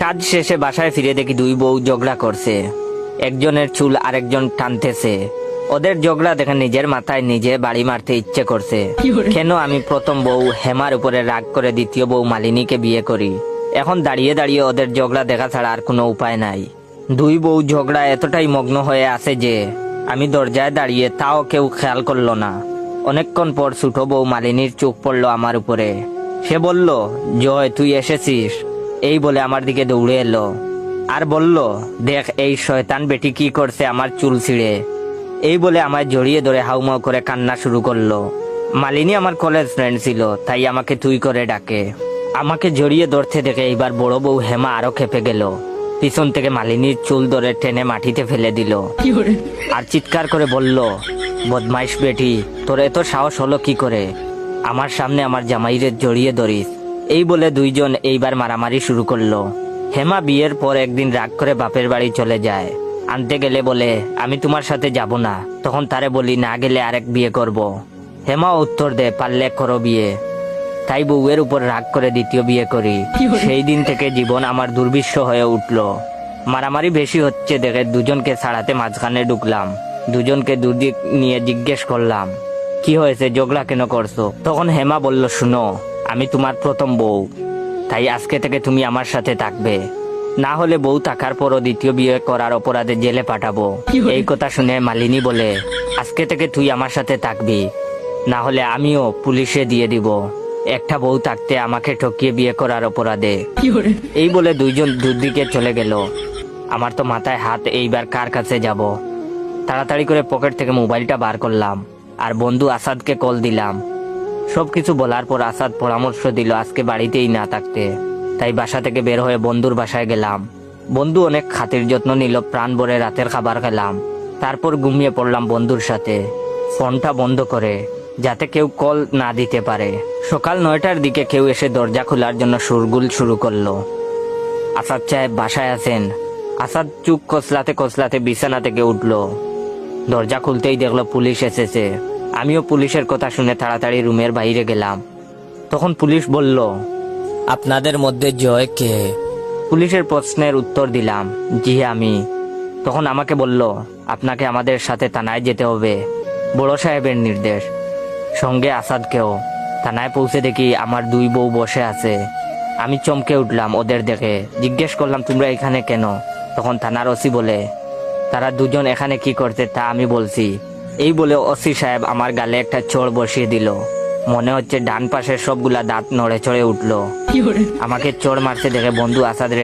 কাজ শেষে বাসায় ফিরে দেখি দুই বউ ঝগড়া করছে। একজনের চুল আরেকজন টানতেছে। ওদের ঝগড়া দেখে নিজের মাথায় নিজে বাড়ি মারতে ইচ্ছে করছে। কেন আমি প্রথম বউ হেমার উপরে রাগ করে দ্বিতীয় বউ মালিনীকে বিয়ে করি। এখন দাঁড়িয়ে দাঁড়িয়ে ওদের ঝগড়া দেখা ছাড়া আর কোনো উপায় নাই। দুই বউ ঝগড়া এতটাই মগ্ন হয়ে আছে যে আমি দরজায় দাঁড়িয়ে তাও কেউ খেয়াল করলো না। অনেকক্ষণ পর ছোট বউ মালিনীর চোখ পড়লো আমার উপরে। সে বলল, জয় তুই এসেছিস। এই বলে আমার দিকে দৌড়ে এলো আর বলল, দেখ এই শয়তান বেটি কি করছে আমার চুল ছিঁড়ে। এই বলে আমায় জড়িয়ে ধরে হাউমাউ করে কান্না শুরু করলো। মালিনী আমার কলেজ ফ্রেন্ড ছিল, তাই আমাকে তুই করে ডাকে। আমাকে জড়িয়ে ধরতে দেখে এইবার বড় বউ হেমা আরো খেপে গেল। পিছন থেকে মালিনীর চুল ধরে টেনে মাটিতে ফেলে দিল আর চিৎকার করে বলল, বদমাইশ বেটি, তোর এত সাহস হলো কি করে আমার সামনে আমার জামাইরে জড়িয়ে ধরিস। এই বলে দুইজন এইবার মারামারি শুরু করলো। হেমা বিয়ের পর একদিন রাগ করে বাপের বাড়ি চলে যায়। আনতে গেলে বলে, আমি তোমার সাথে যাব না। তখন তারে বলি, না গেলে আরেক বিয়ে করব। হেমা উত্তর দেয়, পারলে করো বিয়ে। তাই বউয়ের উপর রাগ করে দ্বিতীয় বিয়ে করি। সেই দিন থেকে জীবন আমার দুর্বিষহ হয়ে উঠলো। মারামারি বেশি হচ্ছে দেখে দুজনকে ছাড়াতে মাঝখানে ঢুকলাম। দুজনকে দুদিক নিয়ে জিজ্ঞেস করলাম, কি হয়েছে, ঝগড়া কেন করছো? তখন হেমা বলল, শুনো, আমি তোমার প্রথম বউ, তাই আজকে থেকে তুমি আমার সাথে থাকবে। না হলে বউ থাকার পরও দ্বিতীয় বিয়ে করার অপরাধে জেলে পাঠাবো। এই কথা শুনে মালিনী বলে, আজকে থেকে তুই আমার সাথে থাকবি, না হলে আমিও পুলিশে দিয়ে দিব। একটা বউ থাকতে আমাকে ঠকিয়ে বিয়ে করার অপরাধে। এই বলে দুইজন দুদিকে চলে গেল। আমার তো মাথায় হাত, এইবার কার কাছে যাব। তাড়াতাড়ি করে পকেট থেকে মোবাইলটা বার করলাম আর বন্ধু আসাদকে কল দিলাম। সবকিছু বলার পর আসাদ পরামর্শ দিল আজকে বাড়িতেই না থাকতে। তাই বাসা থেকে বের হয়ে বন্ধুর বাসায় গেলাম। বন্ধু অনেক খাতির যত্ন নিল, প্রাণ ভরে রাতের খাবার খেলাম। তারপর ঘুমিয়ে পড়লাম বন্ধুর সাথে, ফোনটা বন্ধ করে, যাতে কেউ কল না দিতে পারে। সকাল 9টার দিকে কেউ এসে দরজা খোলার জন্য শোরগোল শুরু করলো। আসাদ সাহেব বাসায় আছেন? আসাদ চুপ কসলাতে কসলাতে বিছানা থেকে উঠলো। দরজা খুলতেই দেখলো পুলিশ এসেছে। আমিও পুলিশের কথা শুনে তাড়াতাড়ি রুমের বাইরে গেলাম। তখন পুলিশ বলল, আপনাদের মধ্যে জয় কে? পুলিশের প্রশ্নের উত্তর দিলাম, জি আমি। তখন আমাকে বলল, আপনাকে আমাদের সাথে থানায় যেতে হবে, বড় সাহেবের নির্দেশ। সঙ্গে আসাদকেও। থানায় পৌঁছে দেখি আমার দুই বউ বসে আছে। আমি চমকে উঠলাম ওদের দেখে। জিজ্ঞেস করলাম, তোমরা এখানে কেন? তখন থানার ওসি বলে, তারা দুজন এখানে কি করতে তা আমি বলছি। এই বলে ওসি সাহেব আমার গালে একটা চড় বসিয়ে দিল। মনে হচ্ছে ডান পাশের সবগুলা দাঁত নড়ে চড়ে উঠলো। আমাকে চড় মারতে দেখে বন্ধু আসাদ